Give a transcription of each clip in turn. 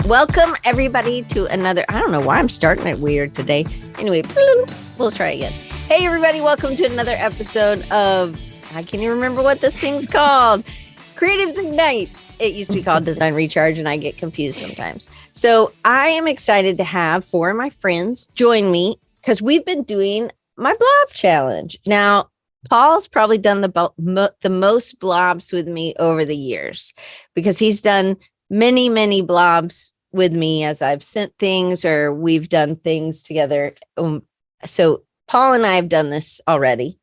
Welcome everybody to another, I don't know why I'm starting it weird today. Anyway, we'll try again. Hey everybody, welcome to another episode of, I can't even remember what this thing's called. Creative Ignite. It used to be called Design Recharge and I get confused sometimes. So I am excited to have four of my friends join me because we've been doing my blob challenge. Now, Paul's probably done the most blobs with me over the years because he's done many blobs with me as I've sent things or we've done things together. So Paul and I have done this already.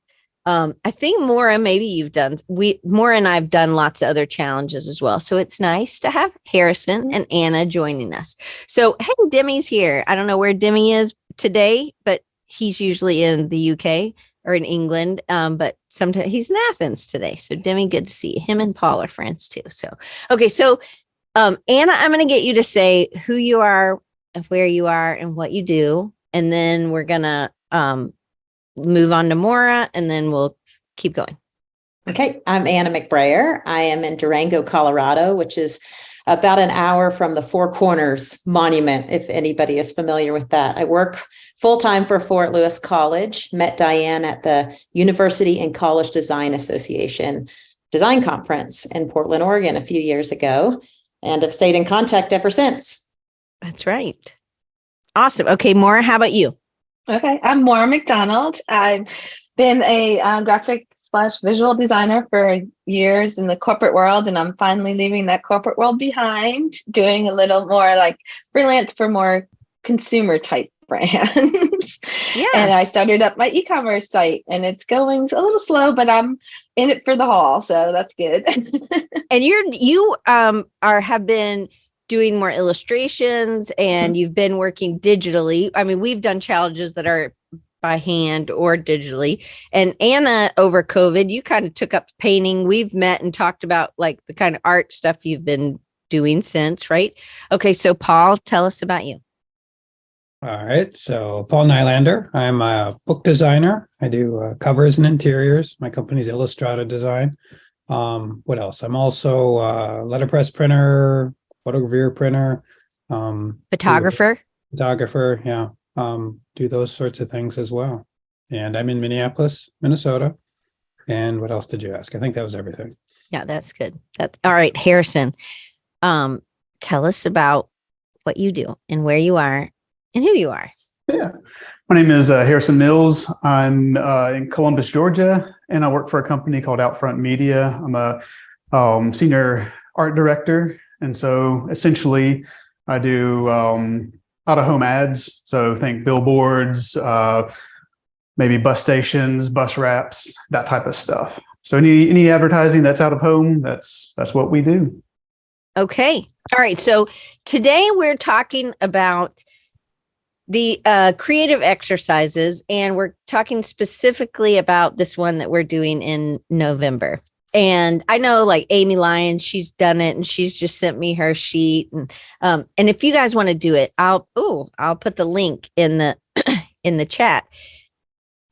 I think Maura, maybe you've done, Maura and I have done lots of other challenges as well. So it's nice to have Harrison and Anna joining us. So, hey, Demi's here. I don't know where Demi is today, but he's usually in the UK or in England. But sometimes he's in Athens today. So Demi, good to see you. Him and Paul are friends too. So, okay. So, Anna, I'm going to get you to say who you are, where you are, and what you do. And then we're going to move on to Maura, and then we'll keep going. Okay, I'm Anna McBrayer. I am in Durango, Colorado, which is about an hour from the Four Corners Monument, if anybody is familiar with that. I work full-time for Fort Lewis College, met Diane at the University and College Design Association Design Conference in Portland, Oregon a few years ago. And have stayed in contact ever since. That's right. Awesome. Okay, Maura, how about you? Okay, I'm Maura McDonald. I've been a graphic/visual designer for years in the corporate world, and I'm finally leaving that corporate world behind, doing a little more like freelance for more consumer type brands. Yeah. And I started up my e-commerce site, and it's going a little slow, but I'm in it for the haul, so that's good. And you have been doing more illustrations, and you've been working digitally. I mean, we've done challenges that are by hand or digitally. And Anna, over COVID, you kind of took up painting. We've met and talked about like the kind of art stuff you've been doing since, right? Okay, so Paul, tell us about you. All right, so Paul Nylander. I'm a book designer. I do covers and interiors. My company's Illustrata Design. What else? I'm also a letterpress printer, photogravure printer, photographer, yeah. Do those sorts of things as well. And I'm in Minneapolis, Minnesota. And what else did you ask? I think that was everything. Yeah, that's good. That's all right. Harrison, tell us about what you do and where you are and who you are. Yeah. My name is Harrison Mills. I'm in Columbus, Georgia, and I work for a company called Outfront Media. I'm a senior art director. And so essentially I do out-of-home ads. So think billboards, maybe bus stations, bus wraps, that type of stuff. So any advertising that's out of home, that's what we do. Okay. All right. So today we're talking about the creative exercises, and we're talking specifically about this one that we're doing in November. And I know like Amy Lyons, she's done it and she's just sent me her sheet. And if you guys want to do it, I'll put the link in the in the chat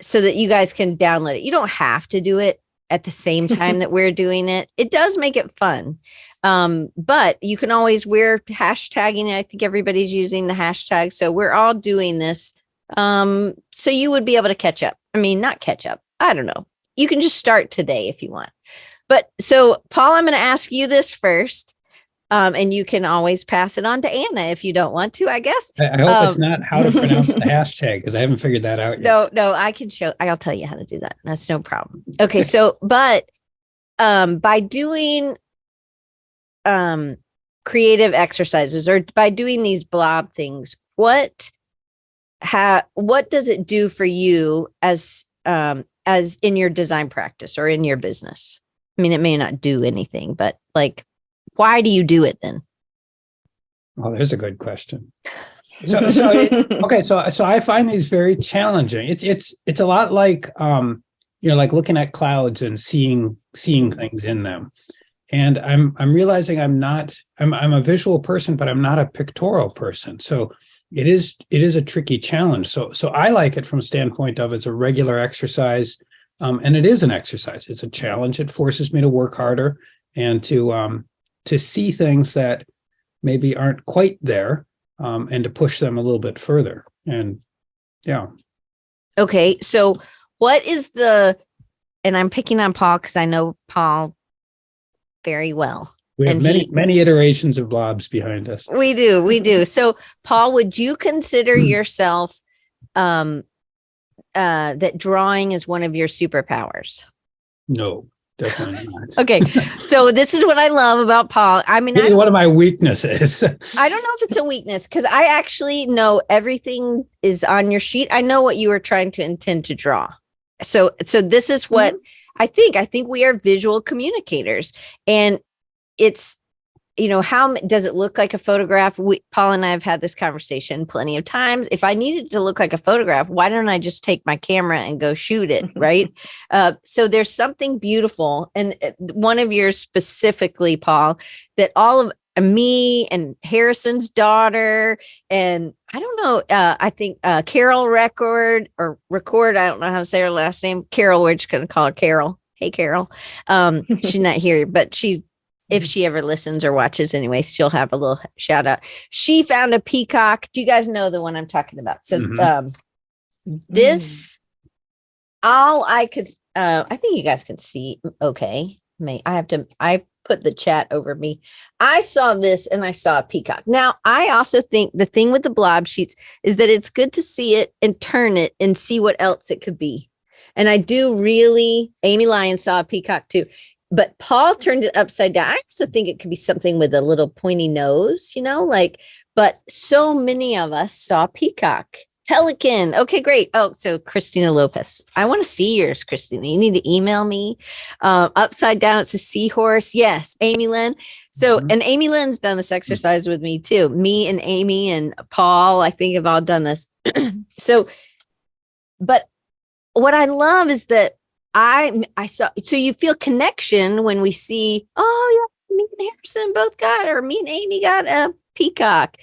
so that you guys can download it. You don't have to do it at the same time that we're doing it. It does make it fun. But you can always, we're hashtagging. I think everybody's using the hashtag. So we're all doing this. So you would be able to catch up. I mean, not catch up. I don't know. You can just start today if you want. But so Paul, I'm going to ask you this first. And you can always pass it on to Anna if you don't want to, I guess. I hope it's not how to pronounce the hashtag, because I haven't figured that out yet. No, I'll tell you how to do that. That's no problem. Okay. So, but by doing creative exercises or by doing these blob things, what does it do for you as in your design practice or in your business? I mean, it may not do anything, but like, why do you do it then? Oh, there's a good question. So I find these very challenging. It's a lot like like looking at clouds and seeing things in them. And I'm realizing I'm a visual person, but I'm not a pictorial person. So it is a tricky challenge. So I like it from a standpoint of it's a regular exercise. And it is an exercise. It's a challenge. It forces me to work harder and to see things that maybe aren't quite there, and to push them a little bit further. And yeah. Okay. So what is and I'm picking on Paul because I know Paul very well. We have many iterations of blobs behind us. We do. So Paul, would you consider yourself that drawing is one of your superpowers? No, definitely not. Okay. So this is what I love about Paul. I mean, Maybe one of my weaknesses. I don't know if it's a weakness because I actually know everything is on your sheet. I know what you were trying to intend to draw. So this is what I think. I think we are visual communicators, and it's, how does it look like a photograph? Paul and I have had this conversation plenty of times. If I needed to look like a photograph, why don't I just take my camera and go shoot it? Right. So there's something beautiful. And one of yours specifically, Paul, that all of me and Harrison's daughter, and I don't know, I think Carol Record, I don't know how to say her last name. Carol, we're just going to call her Carol. Hey, Carol. She's not here, but if she ever listens or watches anyway, she'll have a little shout out. She found a peacock. Do you guys know the one I'm talking about? So this, all I could, I think you guys can see. Okay. I put the chat over me. I saw this and I saw a peacock. Now, I also think the thing with the blob sheets is that it's good to see it and turn it and see what else it could be. And I do really, Amy Lyons saw a peacock too. But Paul turned it upside down. I also think it could be something with a little pointy nose, but so many of us saw peacock. Pelican. Okay, great. Oh, so Christina Lopez. I want to see yours, Christina. You need to email me. Upside down, it's a seahorse. Yes, Amy Lynn. So, and Amy Lynn's done this exercise with me too. Me and Amy and Paul, I think, have all done this. But what I love is that I saw, so you feel connection when we see, oh yeah, me and Harrison both got, or me and Amy got a peacock.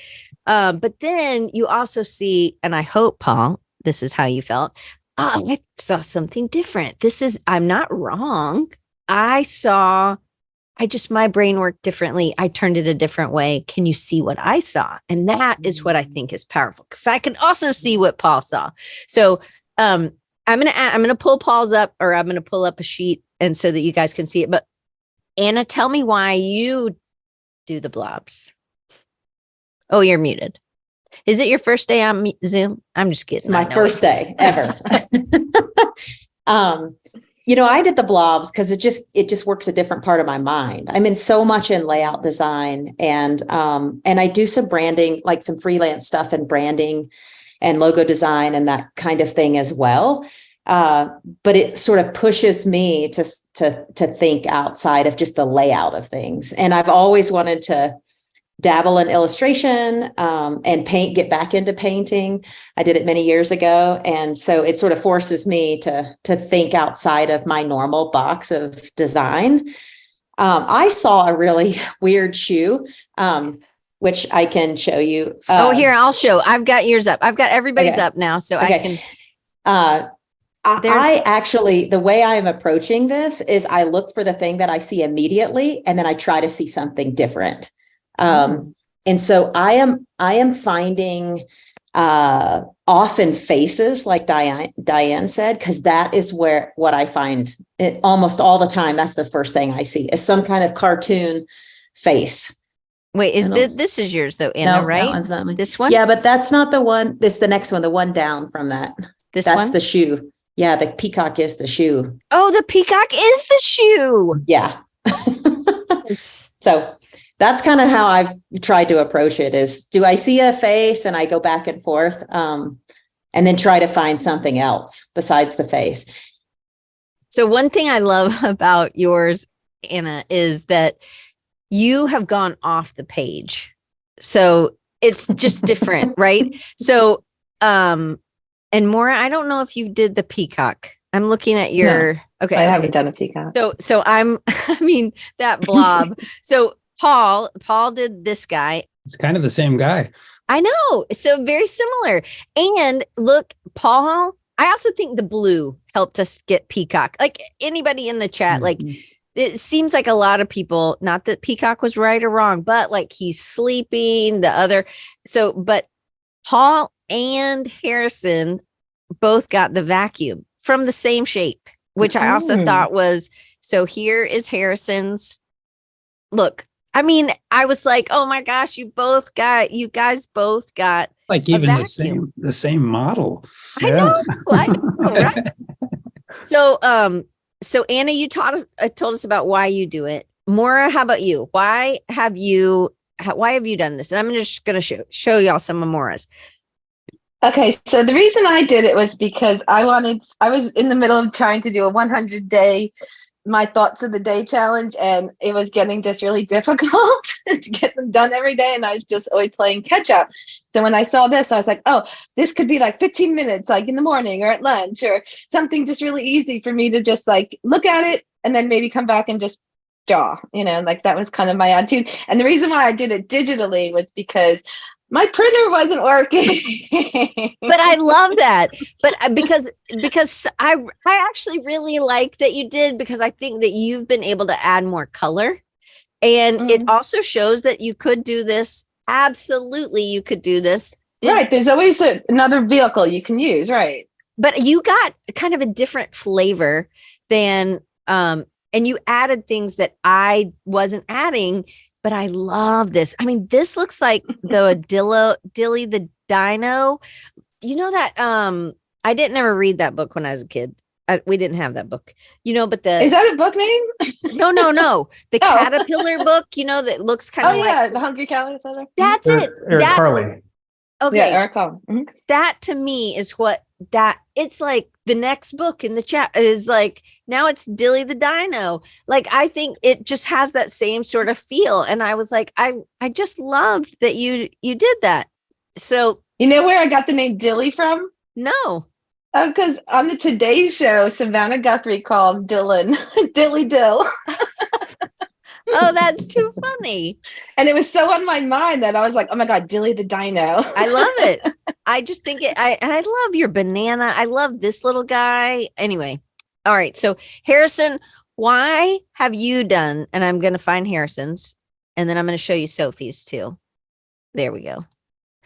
But then you also see, and I hope, Paul, this is how you felt. Oh, I saw something different. I'm not wrong. My brain worked differently. I turned it a different way. Can you see what I saw? And that is what I think is powerful, because I can also see what Paul saw. So, I'm gonna pull Paul's up, or I'm gonna pull up a sheet, and so that you guys can see it. But Anna, tell me why you do the blobs. Oh, you're muted. Is it your first day on Zoom? I'm just kidding. It's my first day ever. I did the blobs because it just works a different part of my mind. I'm in so much in layout design, and I do some branding, like some freelance stuff and branding and logo design and that kind of thing as well. But it sort of pushes me to think outside of just the layout of things. And I've always wanted to dabble in illustration and get back into painting. I did it many years ago. And so it sort of forces me to think outside of my normal box of design. I saw a really weird shoe, which I can show you. Here, I'll show. I've got yours up. I've got everybody's up now, so okay. I can. I actually, the way I'm approaching this is I look for the thing that I see immediately, and then I try to see something different. And so I am finding often faces, like Diane said, because that is what I find it almost all the time. That's the first thing I see is some kind of cartoon face. Wait, this is yours though, Anna, no, right? That one's not mine. This one? Yeah, but that's not the one. This is the next one, the one down from that. That's one? The shoe. Yeah, the peacock is the shoe. Oh, the peacock is the shoe. Yeah. So that's kind of how I've tried to approach it is, do I see a face and I go back and forth and then try to find something else besides the face. So one thing I love about yours, Anna, is that you have gone off the page. So it's just different, right? So, and Maura, I don't know if you did the peacock. I'm looking at your, no, okay. I haven't done a peacock. So that blob. So Paul did this guy. It's kind of the same guy. I know. So very similar. And look, Paul, I also think the blue helped us get peacock. Like anybody in the chat, like it seems like a lot of people, not that Peacock was right or wrong, but like he's sleeping, but Paul and Harrison both got the vacuum from the same shape, which I also thought was, so here is Harrison's look. I mean, I was like, oh my gosh, you guys both got like even the same model. I know, right? So Anna, you told us about why you do it. Maura, how about you? Why have you done this? And I'm just going to show y'all some of Maura's. Okay, so the reason I did it was because I was in the middle of trying to do a 100-day my thoughts of the day challenge, and it was getting just really difficult to get them done every day, and I was just always playing catch up. So when I saw this, I was like, oh, this could be like 15 minutes, like in the morning or at lunch, or something just really easy for me to just like look at it and then maybe come back and just draw, like that was kind of my attitude. And the reason why I did it digitally was because my printer wasn't working. But I love that. But because I actually really like that you did, because I think that you've been able to add more color, and it also shows that you could do this. Absolutely, you could do this. Right. There's always another vehicle you can use. Right. But you got kind of a different flavor than, and you added things that I wasn't adding. But I love this. I mean, this looks like the Dilly the Dino. You know that I didn't ever read that book when I was a kid. We didn't have that book. But is that a book name? No. The caterpillar book. That looks kind of like the Hungry Caterpillar. That's it. Eric Carly. Okay, yeah, Eric Carly. Mm-hmm. That to me is it's like the next book in the chat is like, now it's Dilly the Dino. Like, I think it just has that same sort of feel. And I was like, I just loved that you did that. So, you know where I got the name Dilly from? No. Because on the Today Show, Savannah Guthrie calls Dylan Dilly Dill. Oh, that's too funny. And it was so on my mind that I was like, oh my God, Dilly the Dino. I love it. I just think I love your banana. I love this little guy. Anyway. All right. So Harrison, why have you done, and I'm going to find Harrison's, and then I'm going to show you Sophie's too. There we go.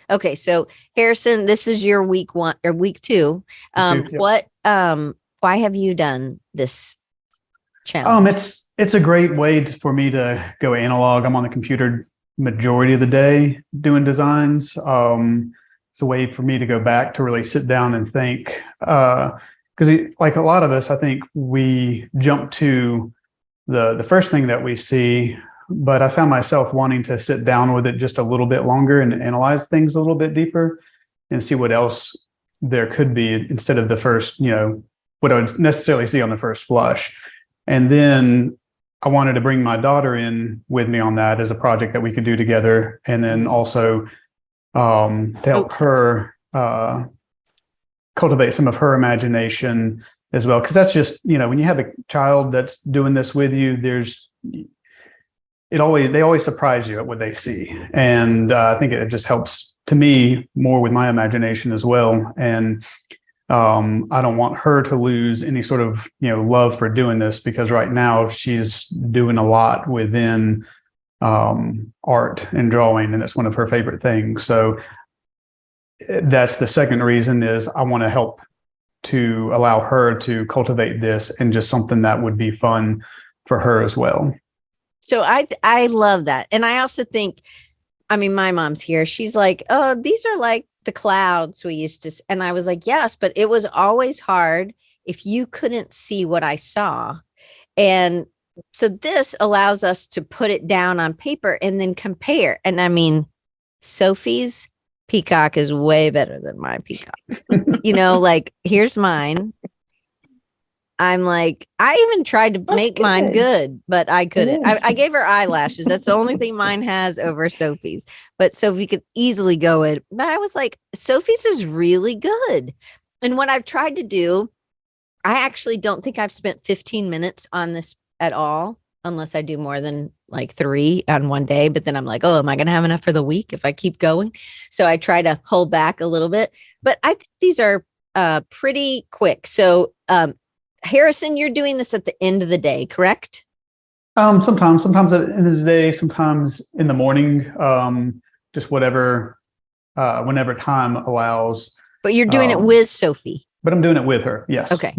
Okay. So Harrison, this is your week 1 or week 2. Why have you done this challenge? It's a great way for me to go analog. I'm on the computer majority of the day doing designs. It's a way for me to go back to really sit down and think. Because like a lot of us, I think we jump to the first thing that we see, but I found myself wanting to sit down with it just a little bit longer and analyze things a little bit deeper and see what else there could be instead of the first, what I would necessarily see on the first flush. And then I wanted to bring my daughter in with me on that as a project that we could do together. And then also to help her cultivate some of her imagination as well. Because that's just, when you have a child that's doing this with you, they always surprise you at what they see. And I think it just helps to me more with my imagination as well. And I don't want her to lose any sort of, love for doing this, because right now she's doing a lot within art and drawing, and it's one of her favorite things. So that's the second reason, is I want to help to allow her to cultivate this and just something that would be fun for her as well. So I love that. And I also think, my mom's here. She's like, oh, these are like the clouds we used to. And I was like, yes, but it was always hard if you couldn't see what I saw. And so this allows us to put it down on paper and then compare. And Sophie's peacock is way better than my peacock. Like, here's mine. I'm like, I even tried to make mine good, but I couldn't. I gave her eyelashes. That's the only thing mine has over Sophie's. But Sophie could easily go in. But I was like, Sophie's is really good. And what I've tried to do, I actually don't think I've spent 15 minutes on this at all, unless I do more than like 3 on one day. But then I'm like, oh, am I going to have enough for the week if I keep going? So I try to hold back a little bit. But I think these are pretty quick. So, Harrison, you're doing this at the end of the day, correct? Sometimes at the end of the day, sometimes in the morning, just whenever time allows. But you're doing it with Sophie. But I'm doing it with her. Yes. Okay.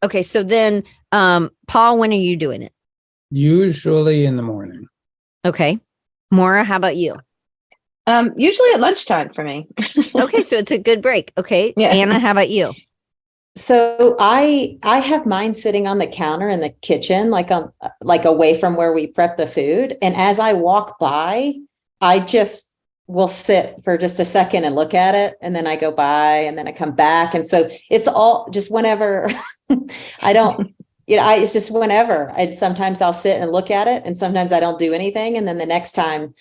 Okay. So then, Paul, when are you doing it? Usually in the morning. Okay. Maura, how about you? Usually at lunchtime for me. Okay. So it's a good break. Okay. Yeah. Anna, how about you? So I have mine sitting on the counter in the kitchen, like away from where we prep the food. And as I walk by, I just will sit for just a second and look at it. And then I go by and then I come back. And so it's all just whenever I don't, it's just whenever. Sometimes I'll sit and look at it and sometimes I don't do anything. And then the next time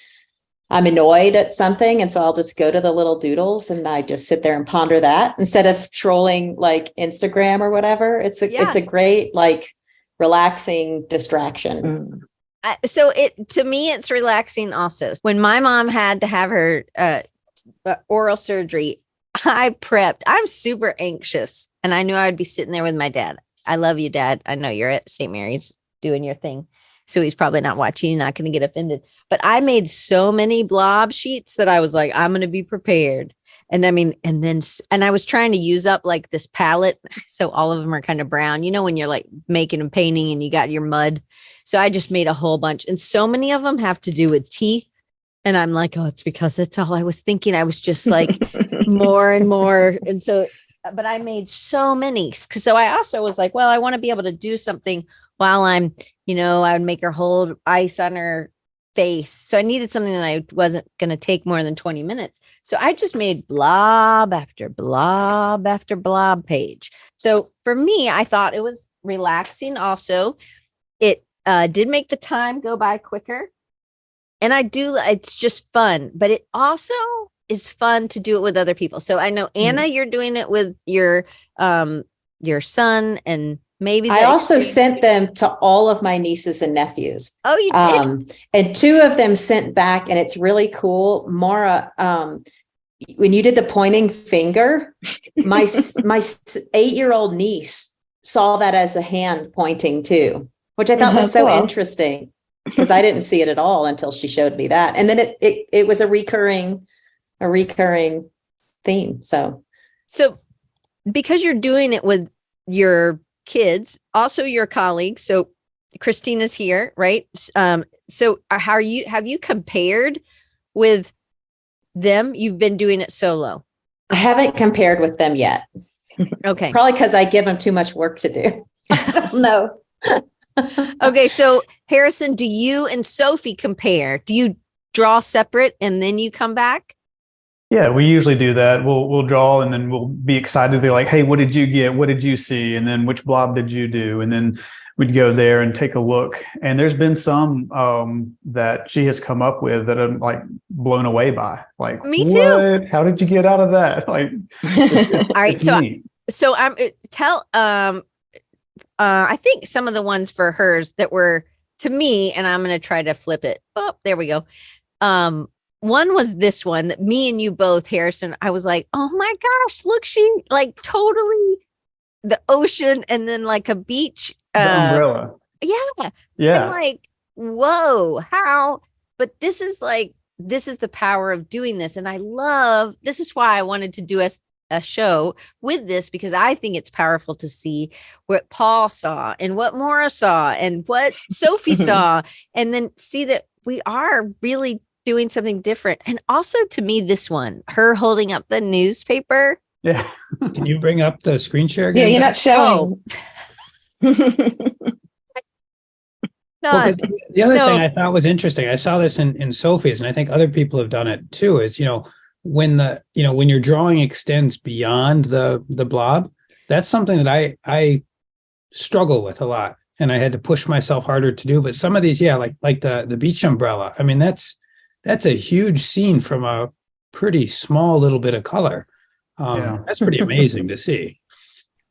I'm annoyed at something. And so I'll just go to the little doodles and I just sit there and ponder that instead of trolling like Instagram or whatever. It's a great, like, relaxing distraction. So to me, it's relaxing also. When my mom had to have her oral surgery, I prepped. I'm super anxious and I knew I would be sitting there with my dad. I love you, Dad. I know you're at St. Mary's doing your thing. So he's probably not watching, not going to get offended. But I made so many blob sheets that I was like, I'm going to be prepared. And I mean, and I was trying to use up like this palette. So all of them are kind of brown, when you're like making and painting and you got your mud. So I just made a whole bunch. And so many of them have to do with teeth. And I'm like, oh, it's because that's all I was thinking. I was just like more and more. And so, but I made so many. So I also was like, well, I want to be able to do something while I'm, I would make her hold ice on her face. So I needed something that I wasn't going to take more than 20 minutes. So I just made blob after blob after blob page. So for me, I thought it was relaxing. Also, it did make the time go by quicker. And it's just fun, but it also is fun to do it with other people. So I know, Anna, you're doing it with your son, and maybe I also sent them to all of my nieces and nephews. Oh, you did? And two of them sent back, and it's really cool. Maura, when you did the pointing finger, my 8-year-old niece saw that as a hand pointing too, which I thought was so interesting because I didn't see it at all until she showed me that. And then it was a recurring theme. So because you're doing it with your kids, also your colleagues. So Christina's here, right? So have you compared with them? You've been doing it solo. I haven't compared with them yet. Okay. Probably because I give them too much work to do. No. Okay. So Harrison, do you and Sophie compare? Do you draw separate and then you come back? Yeah, we usually do that. We'll draw and then we'll be excited. They're like, hey, what did you get? What did you see? And then which blob did you do? And then we'd go there and take a look. And there's been some that she has come up with that I'm like blown away by. Like, me too. What? How did you get out of that? Like, all right. So I'm I think some of the ones for hers that were to me, and I'm going to try to flip it. Oh, there we go. One was this one that me and you both, Harrison, I was like, oh my gosh, look, she like totally the ocean and then like a beach. The umbrella. Yeah. Yeah. I'm like, whoa, how? But this is the power of doing this. And this is why I wanted to do a show with this, because I think it's powerful to see what Paul saw and what Maura saw and what Sophie saw, and then see that we are really doing something different. And also to me, this one, her holding up the newspaper. Yeah. Can you bring up the screen share again? Yeah, you're not showing. Well, the other thing I thought was interesting, I saw this in Sophie's, and I think other people have done it too, is, when your drawing extends beyond the blob, that's something that I struggle with a lot. And I had to push myself harder to do. But some of these, like the beach umbrella, I mean, that's a huge scene from a pretty small little bit of color. That's pretty amazing to see.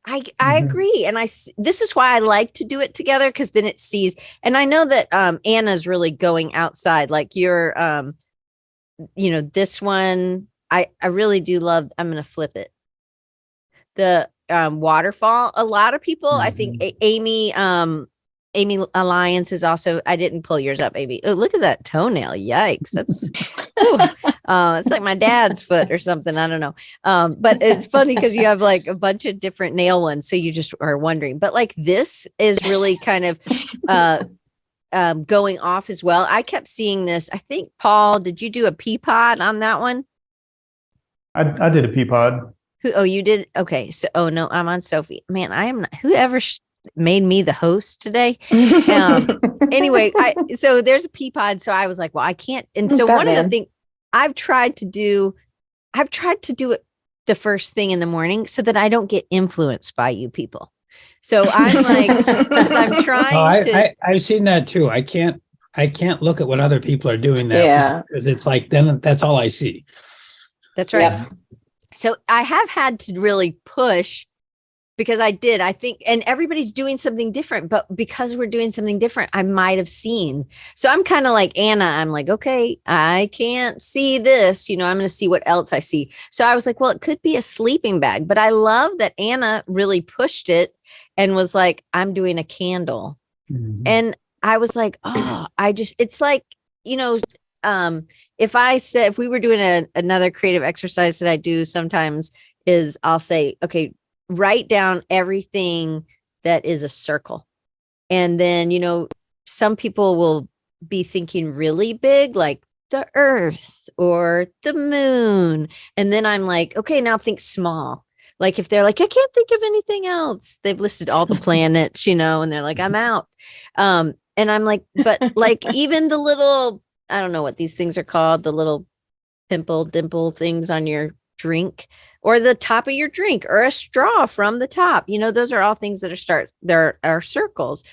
I agree. And this is why I like to do it together, because then it sees, and I know that Anna's really going outside, like you're, this one, I really do love, I'm going to flip it. The waterfall, a lot of people, I think Amy Amy Alliance is also, I didn't pull yours up, Amy. Oh, look at that toenail. Yikes. That's, it's like my dad's foot or something. I don't know. But it's funny because you have like a bunch of different nail ones. So you just are wondering, but like this is really kind of going off as well. I kept seeing this. I think, Paul, did you do a pea pod on that one? I did a pea pod. Oh, you did? Okay. So, oh no, I'm on Sophie. Man, I am not, whoever made me the host today. Anyway, so there's a pea pod. So I was like, well, I can't. And so one of the things I've tried to do it the first thing in the morning so that I don't get influenced by you people. So I'm like, I'm trying to. I've seen that too. I can't look at what other people are doing that because it's like, then that's all I see. That's right. Yep. So I have had to really push because I think, and everybody's doing something different, but because we're doing something different, I might have seen. So I'm kind of like Anna, I'm like, okay, I can't see this, I'm going to see what else I see. So I was like, well, it could be a sleeping bag, but I love that Anna really pushed it and was like, I'm doing a candle. Mm-hmm. And I was like, oh, it's like, if we were doing another creative exercise that I do sometimes is I'll say, okay, write down everything that is a circle. And then, some people will be thinking really big, like the earth or the moon. And then I'm like, okay, now think small. Like if they're like, I can't think of anything else. They've listed all the planets, and they're like, I'm out. And I'm like, but like even the little, I don't know what these things are called, the little dimple things on your drink or the top of your drink or a straw from the top, those are all things that there are circles.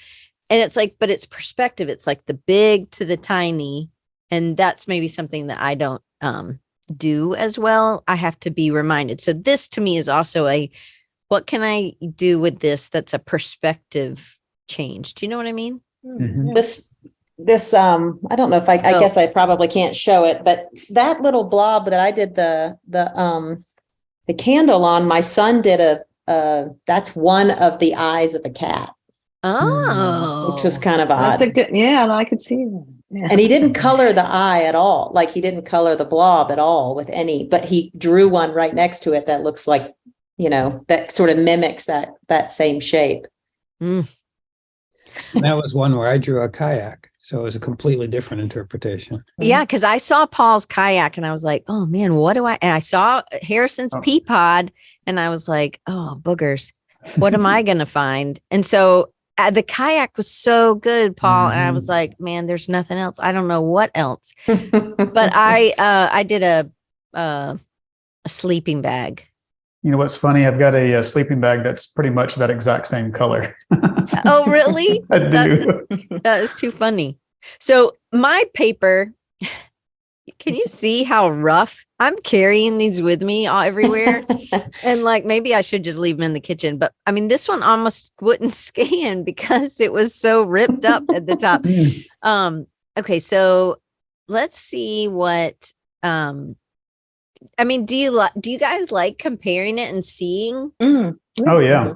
And it's like, but it's perspective. It's like the big to the tiny. And that's maybe something that I don't do as well. I have to be reminded. So this to me is also what can I do with this? That's a perspective change. Do you know what I mean? Mm-hmm. This I don't know if I guess I probably can't show it, but that little blob that I did the candle on, my son did that's one of the eyes of a cat. Oh, which was kind of odd. That's a good, I could see that. Yeah. And he didn't color the eye at all. Like he didn't color the blob at all with any, but he drew one right next to it that looks like, that sort of mimics that same shape. Mm. That was one where I drew a kayak. So it was a completely different interpretation. Yeah, because I saw Paul's kayak and I was like, oh man, and I saw Harrison's pea pod and I was like, oh, boogers. What am I going to find? And so the kayak was so good, Paul. Mm-hmm. And I was like, man, there's nothing else. I don't know what else. But I did a sleeping bag. You know what's funny? I've got a sleeping bag that's pretty much that exact same color. Oh, really? I do. That is too funny. So my paper, can you see how rough? I'm carrying these with me everywhere. And like, maybe I should just leave them in the kitchen. But I mean, this one almost wouldn't scan because it was so ripped up at the top. Okay, so let's see what... I mean, do you guys like comparing it and seeing? Mm. Oh yeah.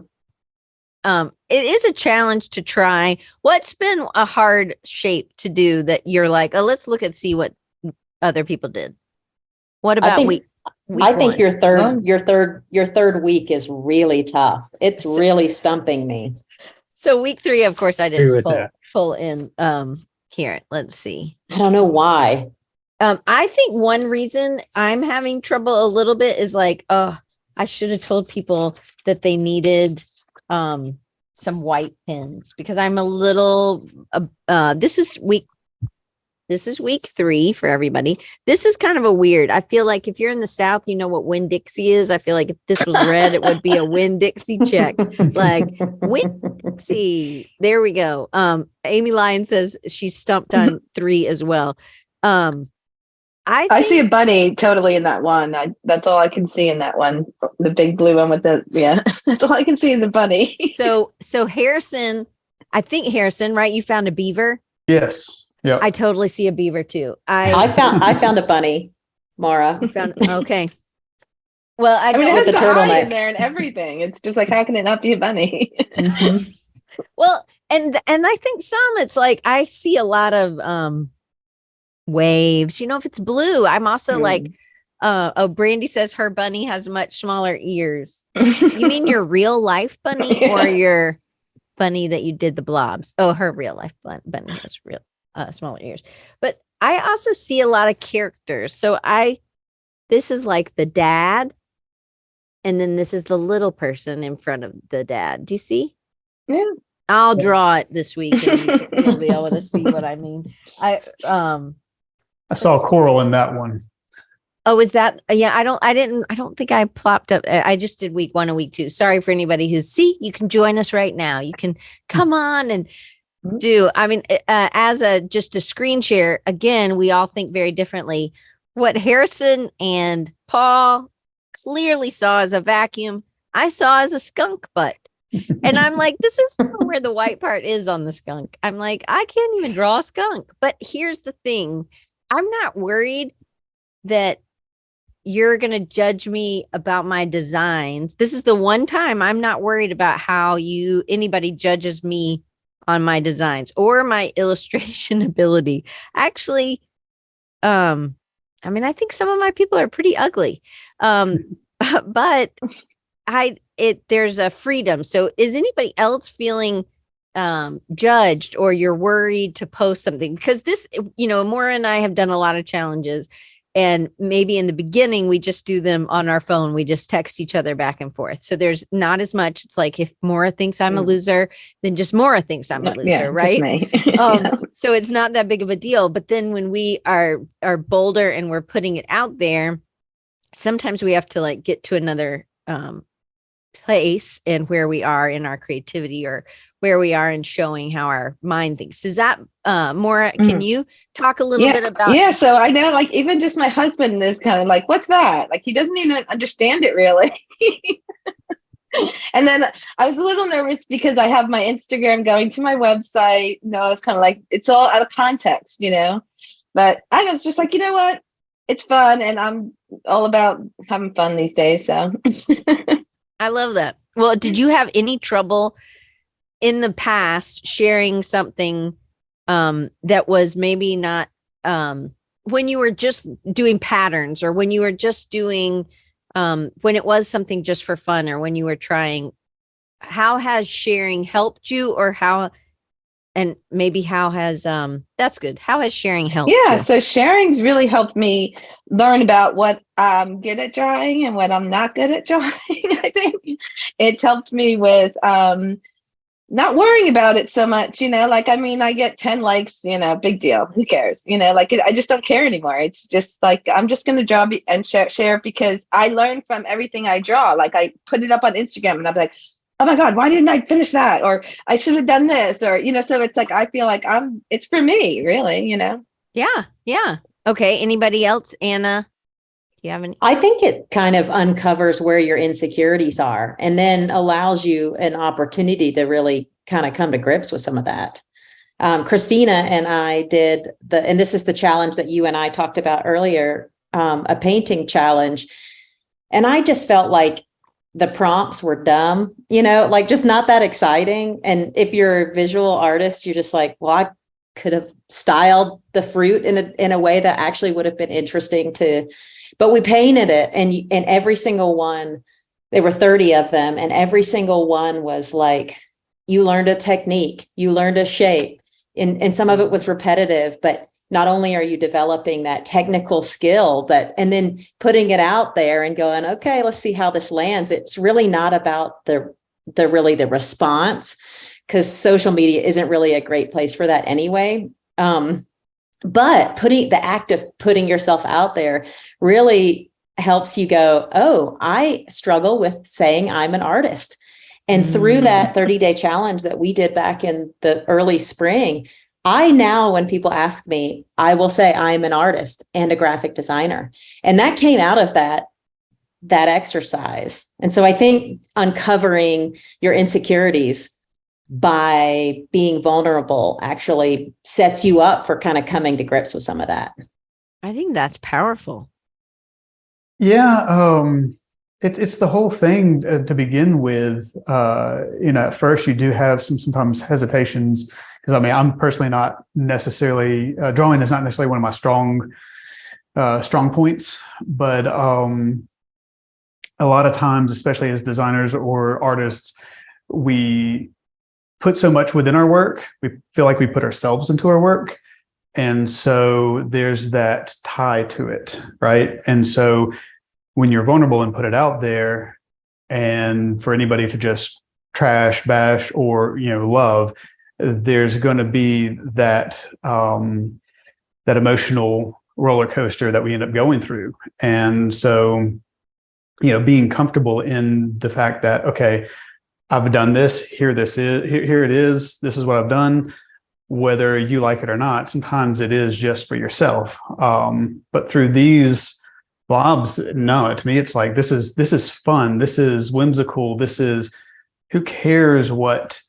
It is a challenge to try. What's been a hard shape to do that you're like, oh, let's see what other people did. What about week I think one? your third week is really tough. It's really stumping me. So week 3, of course, I did full in. Here, let's see. I don't know why. I think one reason I'm having trouble a little bit is like, oh, I should have told people that they needed some white pens because I'm a little, this is week 3 for everybody. This is kind of a weird, I feel like if you're in the South, you know what Winn-Dixie is. I feel like if this was red, it would be a Winn-Dixie check. Like Winn-Dixie. There we go. Amy Lyon says she's stumped on 3 as well. I see a bunny totally in that one. That's all I can see in that one. The big blue one with that's all I can see is a bunny. So Harrison, I think Harrison, right? You found a beaver? Yes. Yeah. I totally see a beaver too. I found a bunny, Maura. You found okay. Well, I mean, it has the turtleneck in there and everything. It's just like, how can it not be a bunny? Mm-hmm. Well, And I think it's like I see a lot of waves. If it's blue, I'm also like, Brandy says her bunny has much smaller ears. You mean your real life bunny or your bunny that you did the blobs? Oh, her real life bunny has real smaller ears. But I also see a lot of characters. So this is like the dad, and then this is the little person in front of the dad. Do you see? Yeah. I'll draw it this week and you'll be able to see what I mean. I saw coral in that one. Oh, is that? Yeah, I don't think I plopped up. I just did week 1 and week 2. Sorry for anybody you can join us right now. You can come on and do. I mean, as just a screen share, again, we all think very differently. What Harrison and Paul clearly saw as a vacuum, I saw as a skunk butt. And I'm like, this is where the white part is on the skunk. I'm like, I can't even draw a skunk. But here's the thing. I'm not worried that you're going to judge me about my designs. This is the one time I'm not worried about how anybody judges me on my designs or my illustration ability. Actually, I mean, I think some of my people are pretty ugly. But there's a freedom. So is anybody else feeling judged, or you're worried to post something? Because this, Maura and I have done a lot of challenges, and maybe in the beginning we just do them on our phone. We just text each other back and forth. So there's not as much. It's like if Maura thinks I'm a loser, then just Maura thinks I'm a loser, right? Just me. So it's not that big of a deal. But then when we are bolder and we're putting it out there, sometimes we have to like get to another place and where we are in our creativity, or where we are in showing how our mind thinks. Is that Maura, can you talk a little bit about? Yeah. So I know, like, even just my husband is kind of like, what's that? Like, he doesn't even understand it really. And then I was a little nervous because I have my Instagram going to my website. No, it's kind of like, it's all out of context, but I was just like, you know what? It's fun. And I'm all about having fun these days. So I love that. Well, did you have any trouble in the past sharing something that was maybe not when you were just doing patterns, or when you were just doing when it was something just for fun, or when you were trying? How has sharing helped you, or how has that's good. How has sharing helped you? So sharing's really helped me learn about what I'm good at drawing and what I'm not good at drawing. I think it's helped me with not worrying about it so much, like, I mean, I get 10 likes, big deal. Who cares? Like, I just don't care anymore. It's just like, I'm just going to draw and share because I learn from everything I draw. Like, I put it up on Instagram and I'm like, oh my God, why didn't I finish that? Or I should have done this, or, so it's like, I feel like it's for me, really, Yeah. Yeah. Okay. Anybody else? Anna, do you have any? I think it kind of uncovers where your insecurities are, and then allows you an opportunity to really kind of come to grips with some of that. Christina and I did and this is the challenge that you and I talked about earlier, a painting challenge. And I just felt like the prompts were dumb, like just not that exciting. And if you're a visual artist, you're just like, well, I could have styled the fruit in a way that actually would have been interesting but we painted it. And every single one, there were 30 of them. And every single one was like, you learned a technique, you learned a shape, and some of it was repetitive, but not only are you developing that technical skill, and then putting it out there and going, okay, let's see how this lands. It's really not about the response, because social media isn't really a great place for that anyway. But the act of putting yourself out there really helps you go, oh, I struggle with saying I'm an artist. And through that 30-day challenge that we did back in the early spring, I now, when people ask me, I will say I'm an artist and a graphic designer. And that came out of that exercise. And so I think uncovering your insecurities by being vulnerable actually sets you up for kind of coming to grips with some of that. I think that's powerful. Yeah. It's the whole thing to begin with. At first you do have sometimes hesitations because I'm personally not necessarily drawing is not necessarily one of my strong points, but a lot of times, especially as designers or artists, we put so much within our work. We feel like we put ourselves into our work. And so there's that tie to it, right? And so when you're vulnerable and put it out there, and for anybody to just trash, bash, or love, there's going to be that that emotional roller coaster that we end up going through. And so, being comfortable in the fact that, okay, I've done this, here it is, this is what I've done, whether you like it or not. Sometimes it is just for yourself. But through these blobs, no, to me, it's like, this is fun. This is whimsical. This is, who cares what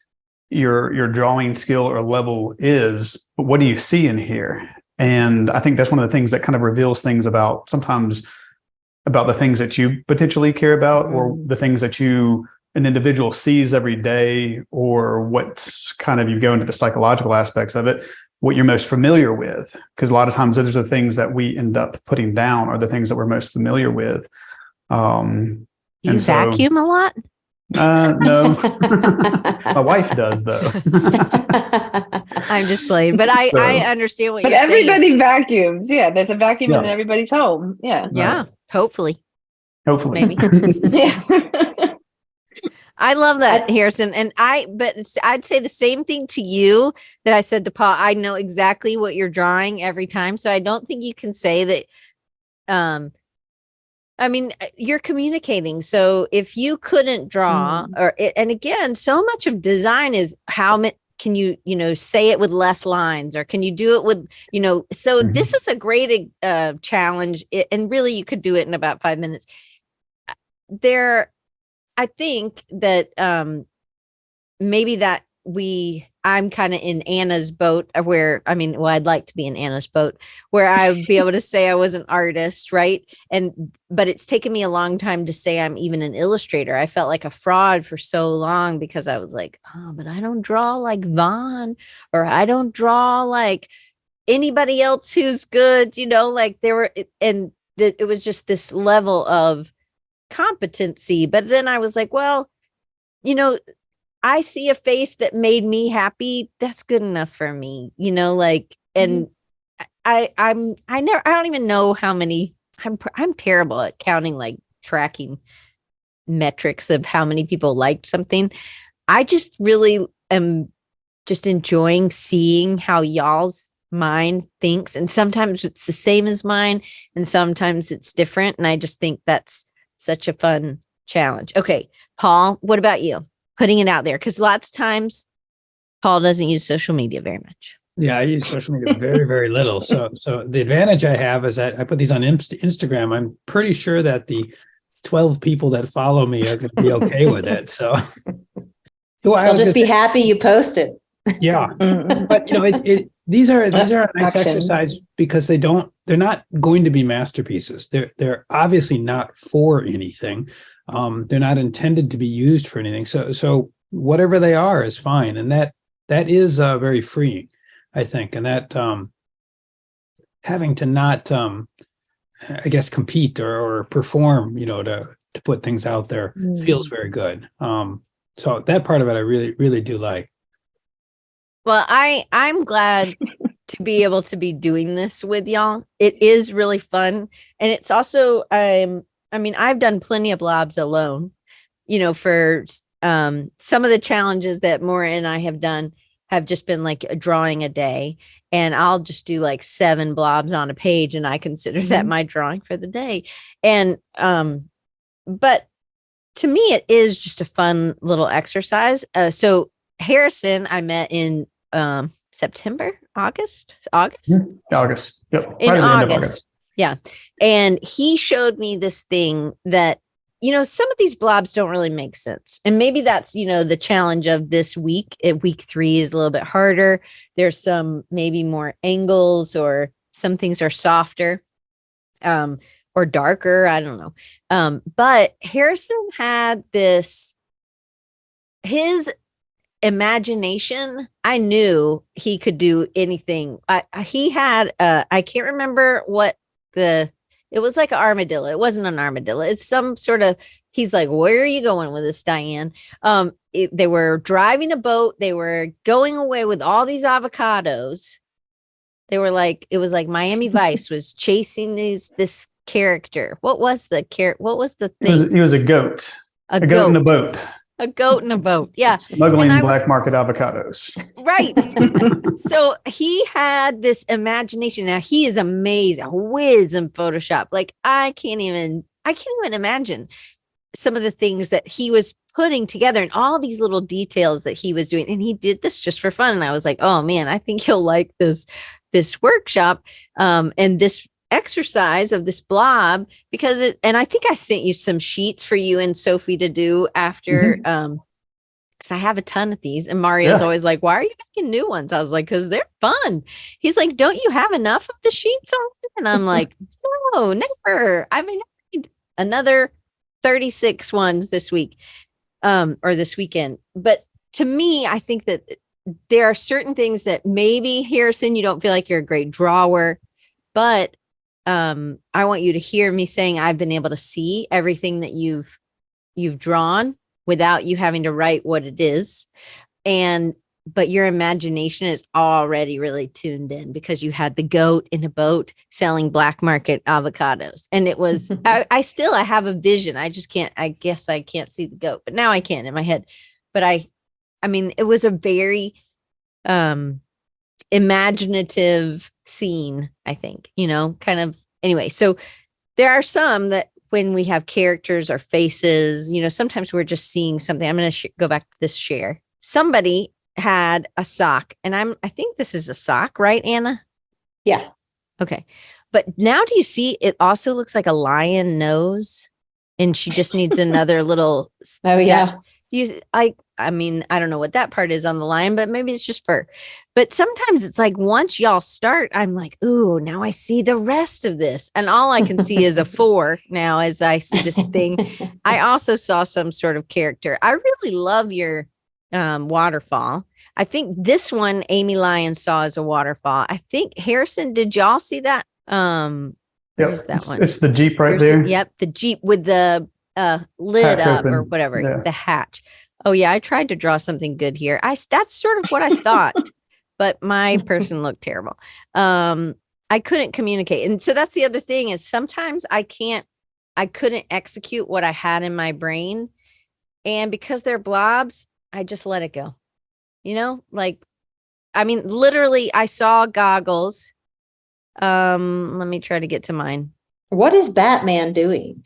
your drawing skill or level is, but what do you see in here? And I think that's one of the things that kind of reveals things about the things that you potentially care about, or the things that an individual sees every day, or what kind of, you go into the psychological aspects of it, what you're most familiar with. Because a lot of times those are the things that we end up putting down, are the things that we're most familiar with. You vacuum a lot? No, my wife does though. I'm just playing, but I understand what you're saying. But everybody vacuums. Yeah, there's a vacuum in everybody's home. Yeah. Yeah, Right. hopefully. Maybe. Yeah. I love that, Harrison. But I'd say the same thing to you that I said to Paul. I know exactly what you're drawing every time. So I don't think you can say that, you're communicating. So if you couldn't draw and again, so much of design is how can you, say it with less lines, or can you do it with, so this is a great challenge. And really you could do it in about 5 minutes. I think that maybe that I'm kind of in Anna's boat where, I'd like to be in Anna's boat where I would be able to say I was an artist, right? But it's taken me a long time to say I'm even an illustrator. I felt like a fraud for so long because I was like, oh, but I don't draw like Vaughn, or I don't draw like anybody else who's good, like it was just this level of competency. But then I was like, well, I see a face that made me happy. That's good enough for me, and I don't even know how many. I'm terrible at counting, like tracking metrics of how many people liked something. I just really am just enjoying seeing how y'all's mind thinks, and sometimes it's the same as mine, and sometimes it's different. And I just think that's such a fun challenge. Okay, Paul, what about you? Putting it out there, because lots of times Paul doesn't use social media very much. Yeah, I use social media very, very little. So the advantage I have is that I put these on Instagram. I'm pretty sure that the 12 people that follow me are going to be okay with it. So they'll just be happy you posted. Yeah, but these are a nice exercise because they're not going to be masterpieces. They're obviously not for anything. They're not intended to be used for anything. So whatever they are is fine, and that is very freeing, I think. And that having to not, I guess, compete or perform, to put things out there feels very good. So that part of it I really, really do like. Well, I'm glad to be able to be doing this with y'all. It is really fun, and it's also I've done plenty of blobs alone, for some of the challenges that Maura and I have done have just been like a drawing a day, and I'll just do like 7 blobs on a page, and I consider that my drawing for the day. And but to me, it is just a fun little exercise. So Harrison, I met in August. Yep. In August. Yeah. And he showed me this thing that, some of these blobs don't really make sense. And maybe that's, the challenge of this week. Week 3 is a little bit harder. There's some maybe more angles, or some things are softer. or darker. I don't know. But Harrison had his imagination. I knew he could do anything. He had, I can't remember what it was, like an armadillo. It wasn't an armadillo. It's some sort of, he's like, where are you going with this, Diane? They were driving a boat. They were going away with all these avocados. They were like, it was like Miami Vice was chasing this character. What was the thing? He was a goat. A goat in a boat. A goat in a boat. Yeah. Smuggling black market avocados. Right. So he had this imagination. Now he is amazing. A whiz in Photoshop. Like I can't even imagine some of the things that he was putting together and all these little details that he was doing. And he did this just for fun. And I was like, oh man, I think he'll like this workshop and this exercise of this blob, because and I think I sent you some sheets for you and Sophie to do after, because I have a ton of these, and Mario's always like, why are you making new ones? I was like, because they're fun. He's like, don't you have enough of the sheets already? And I'm like, no, never. I mean, I need another 36 ones this week or this weekend. But to me, I think that there are certain things that maybe, Harrison, you don't feel like you're a great drawer, but I want you to hear me saying I've been able to see everything that you've drawn without you having to write what it is. But your imagination is already really tuned in because you had the goat in a boat selling black market avocados. And it was, I have a vision. I guess I can't see the goat, but now I can in my head. But I mean, it was a very, imaginative scene, I think, kind of. Anyway, so there are some that when we have characters or faces, sometimes we're just seeing something. I'm going to go back to this share. Somebody had a sock, and I think this is a sock, right, Anna? Yeah. Okay. But now do you see it also looks like a lion nose, and she just needs another little. Oh yeah. I mean, I don't know what that part is on the lion, but maybe it's just fur. But sometimes it's like once y'all start, I'm like, ooh, now I see the rest of this. And all I can see is a 4 now as I see this thing. I also saw some sort of character. I really love your waterfall. I think this one Amy Lyon saw as a waterfall. I think Harrison, did y'all see that? Where's that one? It's the Jeep right there. Yep, the Jeep with the lid hatch up open. Or whatever, Yeah. The hatch. Oh yeah, I tried to draw something good here. That's sort of what I thought, but my person looked terrible. I couldn't communicate. And so that's the other thing is sometimes I couldn't execute what I had in my brain. And because they're blobs, I just let it go. Literally I saw goggles. Let me try to get to mine. What is Batman doing?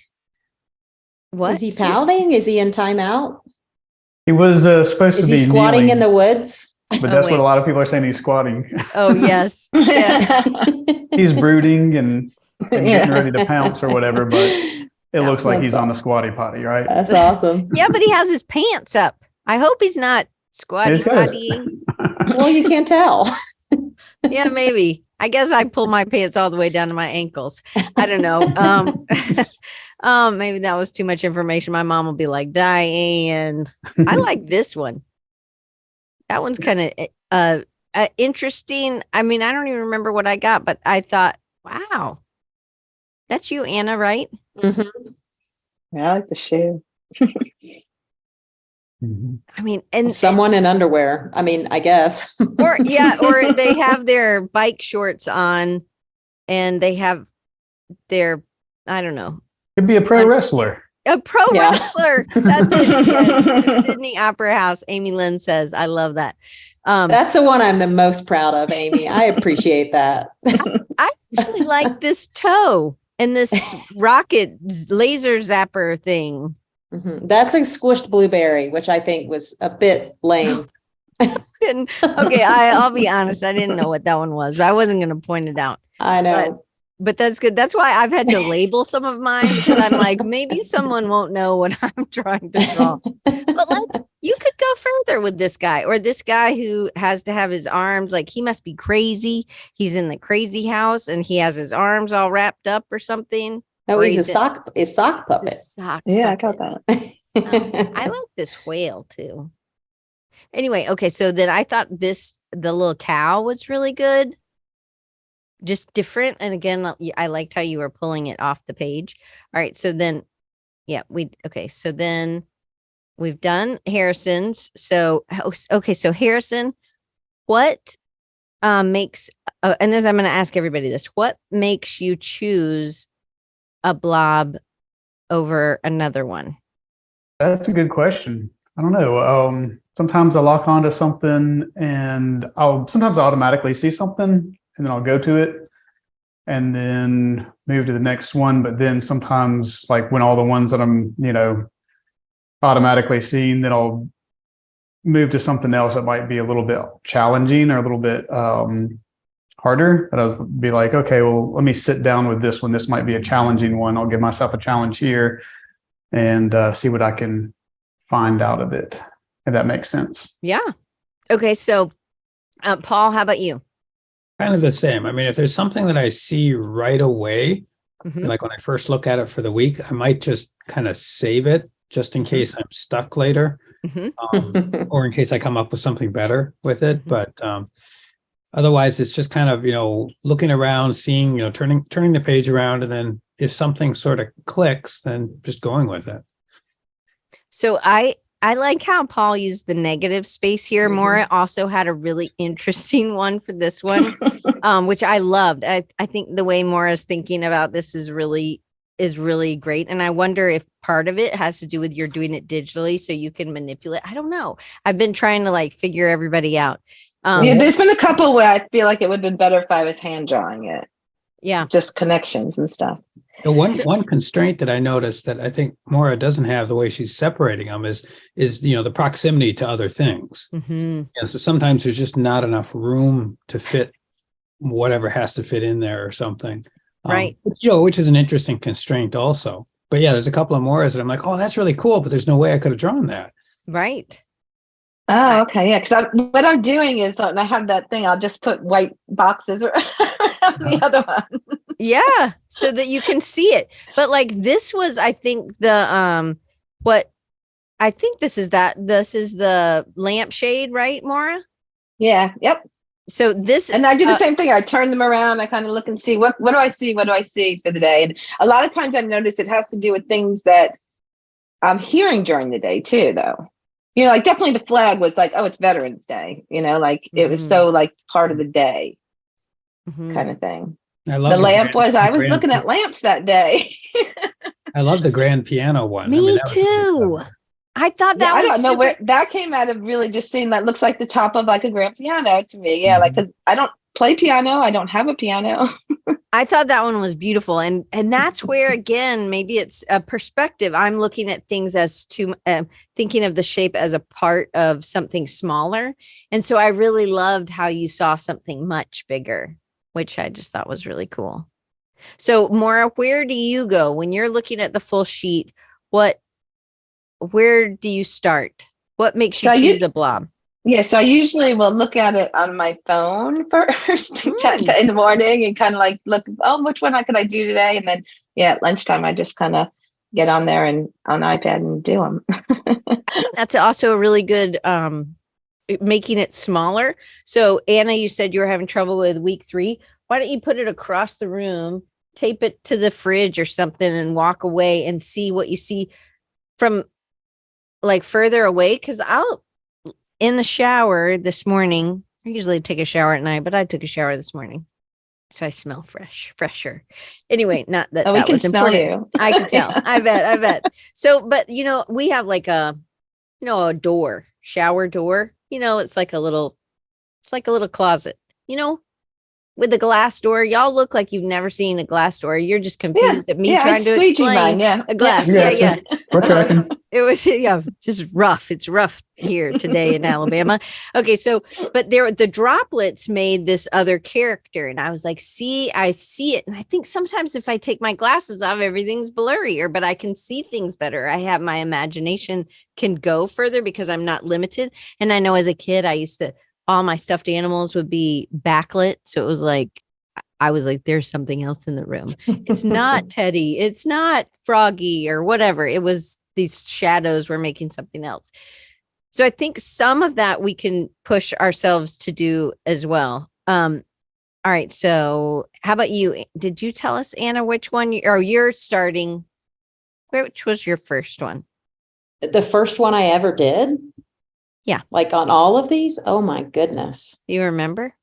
What? Is he pouting? Is he in timeout? He was supposed to be Is he squatting kneeling, in the woods? but that's what a lot of people are saying. He's squatting. Oh, yes. Yeah. He's brooding and getting ready to pounce or whatever, but it looks like he's on the squatty potty, right? That's awesome. Yeah, but he has his pants up. I hope he's not squatty potty. Well, you can't tell. Yeah, maybe. I guess I pull my pants all the way down to my ankles. I don't know. Maybe that was too much information. My mom will be like, Diane, I like this one. That one's kind of interesting. I mean, I don't even remember what I got, but I thought, wow, that's you, Anna, right? Mm-hmm. Yeah, I like the shoe. I mean, and someone in underwear. I mean, I guess. or they have their bike shorts on and they have their, I don't know. Could be a pro wrestler. A pro wrestler. That's it. Yes. The Sydney Opera House. Amy Lynn says, I love that. That's the one I'm the most proud of, Amy. I appreciate that. I actually like this toe and this rocket laser zapper thing. Mm-hmm. That's a squished blueberry, which I think was a bit lame. Okay, I'll be honest. I didn't know what that one was. I wasn't going to point it out. I know. But that's good. That's why I've had to label some of mine because I'm like, maybe someone won't know what I'm trying to draw. But like, you could go further with this guy or this guy who has to have his arms, like he must be crazy. He's in the crazy house and he has his arms all wrapped up or something. Oh, he's Braids a sock the puppet. sock Yeah, I puppet. got that. I like this whale too. Anyway, okay, so then I thought the little cow was really good. Just different. And again, I liked how you were pulling it off the page. All right, so then so then we've done Harrison's. So okay, so Harrison, what makes and as I'm going to ask everybody this, what makes you choose a blob over another one? That's a good question. I don't know. Sometimes I lock onto something and sometimes I'll automatically see something and then I'll go to it and then move to the next one. But then sometimes, like when all the ones that I'm, automatically seeing, then I'll move to something else that might be a little bit challenging or a little bit harder. But I'll be like, okay, well, let me sit down with this one. This might be a challenging one. I'll give myself a challenge here and see what I can find out of it, if that makes sense. Yeah. Okay. So, Paul, how about you? Kind of the same. I mean, if there's something that I see right away, Mhm. like when I first look at it for the week, I might just kind of save it just in case I'm stuck later, Mhm. or in case I come up with something better with it. Mhm. But otherwise, it's just kind of, looking around, seeing, turning the page around, and then if something sort of clicks, then just going with it. So I like how Paul used the negative space here. Mhm. Maura also had a really interesting one for this one, which I loved. I think the way Maura's thinking about this is really great. And I wonder if part of it has to do with you're doing it digitally so you can manipulate. I don't know. I've been trying to figure everybody out. Yeah, there's been a couple where I feel like it would have been better if I was hand drawing it. Yeah. Just connections and stuff. The one constraint that I noticed that I think Maura doesn't have, the way she's separating them, is the proximity to other things. Mhm. So sometimes there's just not enough room to fit whatever has to fit in there or something. Right. Which is an interesting constraint also. But yeah, there's a couple of Mauras that I'm like, oh, that's really cool, but there's no way I could have drawn that. Right. Oh, okay. Yeah. Because what I'm doing is when I have that thing, I'll just put white boxes around the other one. Yeah, so that you can see it. But this was, I think, this is the lampshade, right, Maura? Yeah. Yep. So this, and I do the same thing. I turn them around. I kind of look and see what do I see? What do I see for the day? And a lot of times I've noticed it has to do with things that I'm hearing during the day too, though. Definitely the flag was like, oh, it's Veterans Day. It was so part of the day kind of thing. I love the lamp was, I was looking at lamps that day. I love the grand piano one. Me too. I thought that I was don't know where that came out of, really just seeing that looks like the top of a grand piano to me. Yeah. Mm-hmm. 'Cause I don't play piano. I don't have a piano. I thought that one was beautiful. And that's where, again, maybe it's a perspective. I'm looking at things as thinking of the shape as a part of something smaller. And so I really loved how you saw something much bigger, which I just thought was really cool. So Maura, where do you go when you're looking at the full sheet? Where do you start? What makes you choose a blob? Yeah, so I usually will look at it on my phone first in the morning and kind of look, oh, which one could I do today? And then, at lunchtime, I just kind of get on there and on iPad and do them. I think that's also a really good making it smaller. So Anna, you said you were having trouble with week 3. Why don't you put it across the room, tape it to the fridge or something and walk away and see what you see from further away? Because in the shower this morning, I usually take a shower at night, but I took a shower this morning. So I smell fresher. Anyway, not that we that can was smell important. you. I can tell. I bet. So, but we have a door, shower door. It's like a little closet, with a glass door. Y'all look like you've never seen a glass door. You're just confused at me trying to explain a glass. Yeah. We're tracking. It was just rough. It's rough here today in Alabama. Okay, so but the droplets made this other character, and I was like, see, I see it, and I think sometimes if I take my glasses off, everything's blurrier, but I can see things better. I have my imagination can go further because I'm not limited. And I know as a kid, all my stuffed animals would be backlit. So it was I was like, there's something else in the room. It's not Teddy. It's not Froggy or whatever. It was these shadows were making something else. So I think some of that we can push ourselves to do as well. All right. So how about you? Did you tell us, Anna, which one you're starting? Which was your first one? The first one I ever did? Yeah. Like on all of these? Oh my goodness. You remember?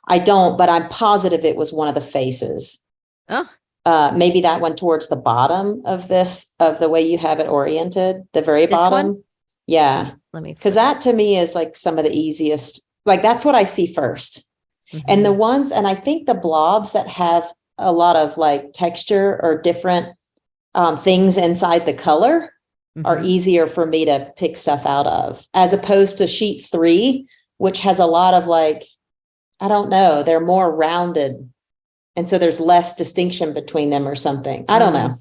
I don't, but I'm positive it was one of the faces. Oh. Maybe that one towards the bottom of this, of the way you have it oriented, the very This bottom. one? Yeah. Let me. Because that to me is like some of the easiest, like that's what I see first. And the ones, and I think the blobs that have a lot of like texture or different things inside the color are easier for me to pick stuff out of, as opposed to sheet 3, which has a lot of like, I don't know, they're more rounded. And so there's less distinction between them or something. I don't know.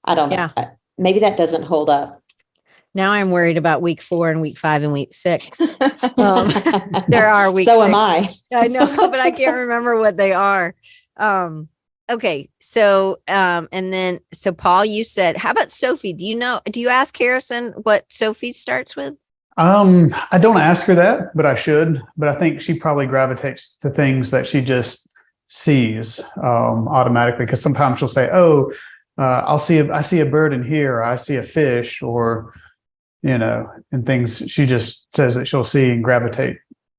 I don't know. Maybe that doesn't hold up. Now I'm worried about week 4 and week 5 and week 6. There are weeks. So am I. I know, but I can't remember what they are. Okay. So, and then, so Paul, you said, how about Sophie? Do you ask Harrison what Sophie starts with? I don't ask her that, but I should. But I think she probably gravitates to things that she just sees automatically. Because sometimes she'll say, "Oh, I see a bird in here. Or I see a fish," or and things she just says that she'll see and gravitate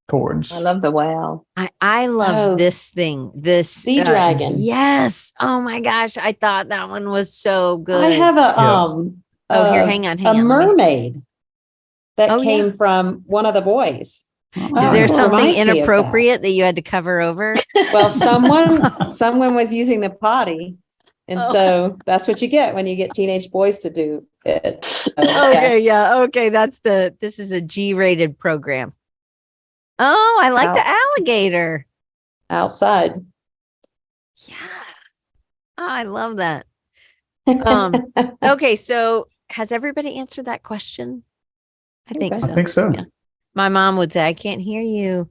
towards. I love the whale. I love this thing. This sea dragon. Yes. Oh my gosh, I thought that one was so good. I have here, hang on. A mermaid that came yeah. from one of the boys. Is there something inappropriate that you had to cover over? Well, someone was using the potty. And so that's what you get when you get teenage boys to do it. So, Okay. This is a G-rated program. Oh, I like the alligator. Outside. Yeah. Oh, I love that. Okay, so has everybody answered that question? I think so. Yeah. My mom would say, I can't hear you.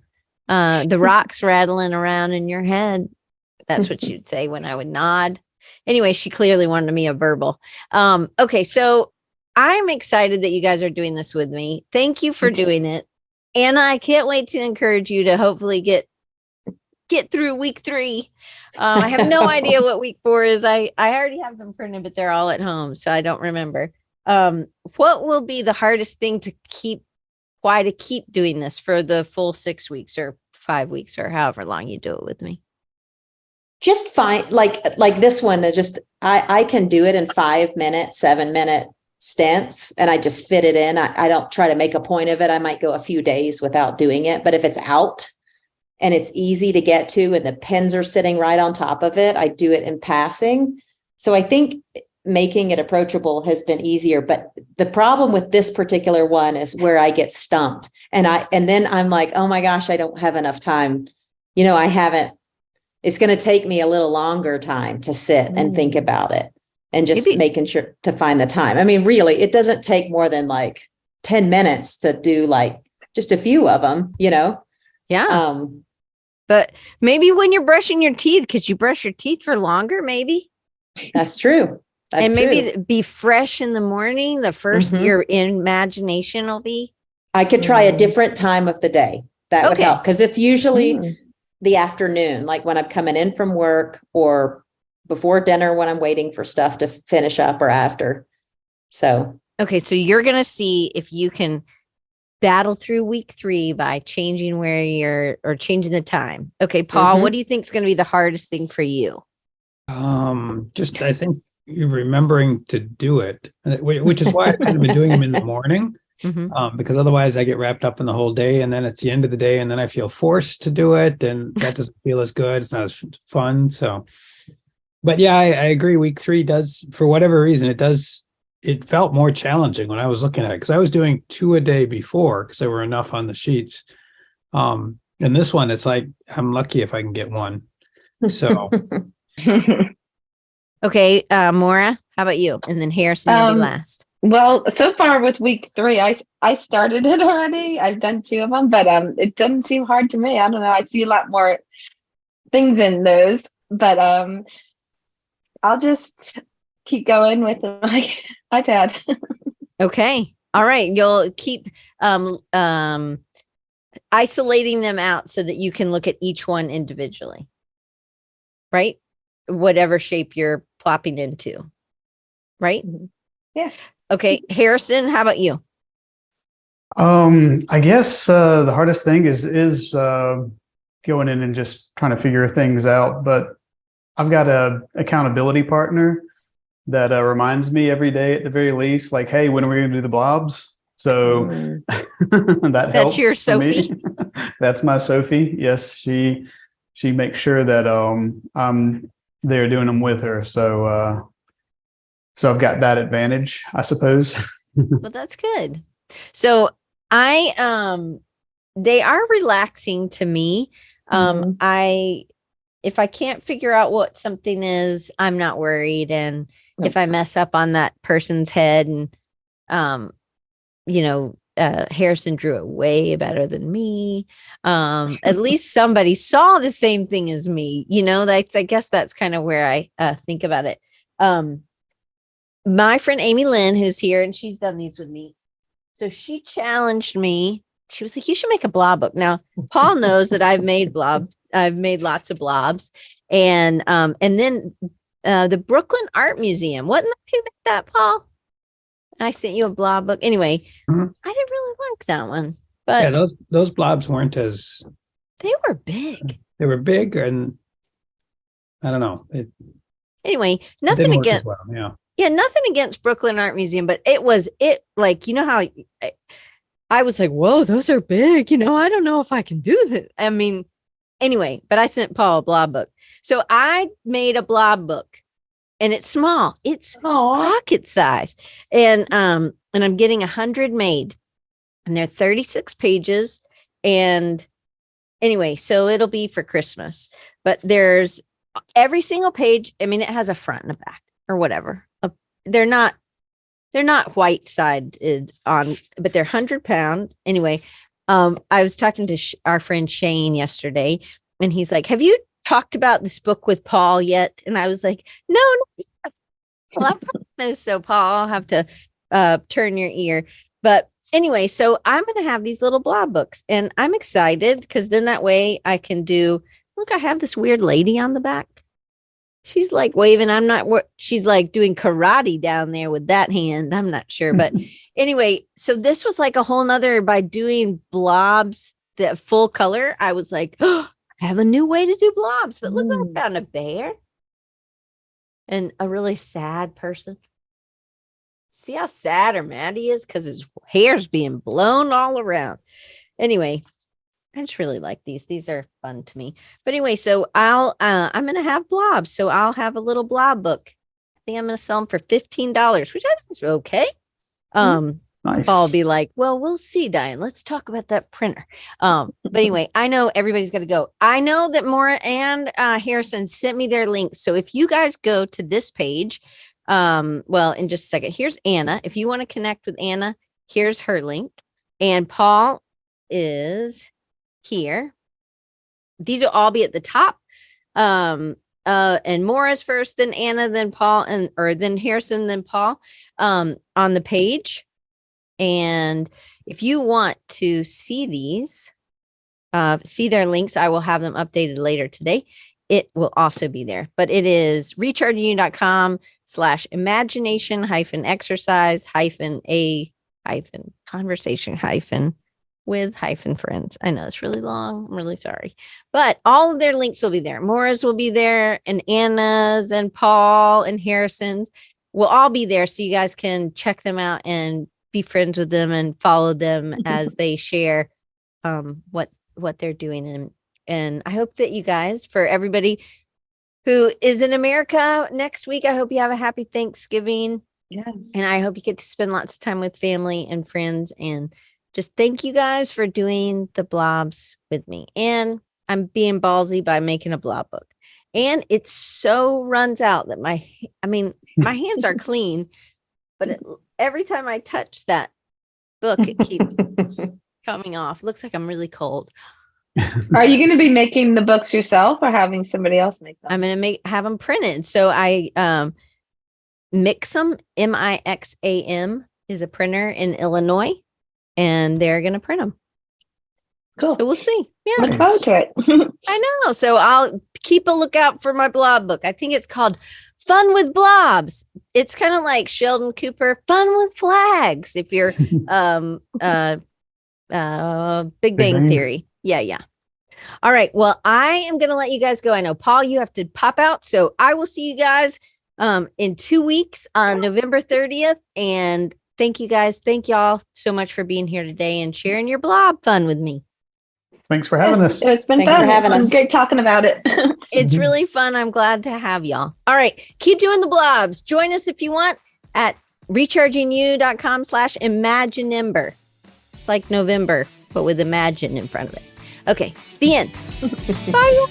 The rocks rattling around in your head. That's what she'd say when I would nod. Anyway, she clearly wanted me a verbal. Okay, so I'm excited that you guys are doing this with me. Thank you for doing it. Anna, I can't wait to encourage you to hopefully get through week 3. I have no idea what week 4 is. I already have them printed, but they're all at home, so I don't remember. What will be the hardest thing to keep doing this for the full 6 weeks or 5 weeks or however long you do it with me? Just find like this one, I can do it in 5-minute, 7-minute stints, and I just fit it in. I don't try to make a point of it. I might go a few days without doing it, but if it's out and it's easy to get to and the pens are sitting right on top of it, I do it in passing. So I think making it approachable has been easier, but the problem with this particular one is where I get stumped and then I'm like, oh my gosh, I don't have enough time. It's going to take me a little longer time to sit and think about it and just making sure to find the time. I mean, really, it doesn't take more than like 10 minutes to do like just a few of them, Yeah. But maybe when you're brushing your teeth, could you brush your teeth for longer? Maybe. That's true. And maybe be fresh in the morning. The first your imagination will be. I could try a different time of the day. That would help because it's usually the afternoon, like when I'm coming in from work or before dinner when I'm waiting for stuff to finish up or after. So, okay. So you're going to see if you can battle through week 3 by changing changing the time. Okay. Paul, what do you think is going to be the hardest thing for you? I think you're remembering to do it, which is why I've kind of been doing them in the morning. Because otherwise I get wrapped up in the whole day and then it's the end of the day and then I feel forced to do it and that doesn't feel as good. It's not as fun. So, but yeah, I agree. Week 3 does, for whatever reason, it felt more challenging when I was looking at it because I was doing 2 a day before because there were enough on the sheets. And this one, it's like, I'm lucky if I can get one. So. Okay. Maura, how about you? And then Harrison will be last. Well, so far with week 3, I started it already. I've done 2 of them, but it doesn't seem hard to me. I don't know. I see a lot more things in those, but I'll just keep going with my iPad. Okay. All right. You'll keep isolating them out so that you can look at each one individually, right? Whatever shape you're plopping into, right? Yeah. Okay. Harrison, how about you? I guess the hardest thing is going in and just trying to figure things out. But I've got a accountability partner that reminds me every day at the very least, like, hey, when are we going to do the blobs? So that That's helps your for Sophie? me. That's my Sophie. Yes, she makes sure that I'm there doing them with her. So I've got that advantage, I suppose. Well, that's good. So they are relaxing to me. If I can't figure out what something is, I'm not worried. And if I mess up on that person's head and, Harrison drew it way better than me. At least somebody saw the same thing as me. I guess that's kind of where I think about it. My friend Amy Lynn, who's here, and she's done these with me. So she challenged me. She was like, you should make a blob book. Now, Paul knows that I've made blobs. I've made lots of blobs. And then the Brooklyn Art Museum. Wasn't that who made that, Paul? I sent you a blob book. Anyway, I didn't really like that one. But yeah, those blobs weren't as... They were big. They were big, and I don't know. Anyway, It nothing didn't work against... as well, yeah. Yeah, nothing against Brooklyn Art Museum, but it like, how I was like, whoa, those are big. I don't know if I can do that. I mean, anyway, but I sent Paul a blob book. So I made a blob book and it's small. It's pocket size. And I'm getting 100 made and they're 36 pages. And anyway, so it'll be for Christmas, but there's every single page. I mean, it has a front and a back or whatever. They're not white sided on, but they're 100-pound. Anyway, I was talking to our friend Shane yesterday and he's like, have you talked about this book with Paul yet? And I was like, no. Well, I promise. So Paul, I'll have to turn your ear. But anyway, so I'm going to have these little blob books and I'm excited because then that way I can do, look, I have this weird lady on the back. She's like waving. She's like doing karate down there with that hand. I'm not sure. But anyway, so this was like a whole nother, by doing blobs that full color. I was like, oh, I have a new way to do blobs. But look, I found a bear and a really sad person. See how sad or mad he is? Because his hair's being blown all around. Anyway, I just really like these. These are fun to me. But anyway, so I'm going to have blobs. So I'll have a little blob book. I think I'm going to sell them for $15, which I think is okay. Nice. Paul will be like, well, we'll see, Diane. Let's talk about that printer. But anyway, I know everybody's got to go. I know that Maura and Harrison sent me their links. So if you guys go to this page, well, in just a second, here's Anna. If you want to connect with Anna, here's her link. And Paul is here. These will all be at the top. And Maura's first, then Anna, then Paul, or then Harrison, then Paul, on the page. And if you want to see these, see their links, I will have them updated later today. It will also be there, but it is rechargingU.com/imagination-a-conversation-with-friends. I know it's really long. I'm really sorry, but all of their links will be there. Maura's will be there, and Anna's, and Paul, and Harrison's will all be there. So you guys can check them out and be friends with them and follow them as they share what they're doing. And I hope that you guys, for everybody who is in America next week, I hope you have a happy Thanksgiving. Yes. And I hope you get to spend lots of time with family and friends. And just thank you guys for doing the blobs with me. And I'm being ballsy by making a blob book. And it so runs out that my hands are clean, but every time I touch that book, it keeps coming off. Looks like I'm really cold. Are you going to be making the books yourself or having somebody else make them? I'm going to have them printed. So I Mixam, Mixam is a printer in Illinois, and they're going to print them. Cool. So we'll see. Yeah. Look forward to it. I know. So I'll keep a lookout for my blob book. I think it's called Fun with Blobs. It's kind of like Sheldon Cooper, Fun with Flags. If you're Big Bang Theory. Yeah. All right. Well, I am going to let you guys go. I know, Paul, you have to pop out. So I will see you guys in 2 weeks on November 30th. And thank you guys. Thank y'all so much for being here today and sharing your blob fun with me. Thanks for having us. It's been Thanks fun. for having It's been us. great talking about it. It's really fun. I'm glad to have y'all. All right. Keep doing the blobs. Join us if you want at rechargingyou.com/imaginember. It's like November, but with imagine in front of it. Okay. The end. Bye.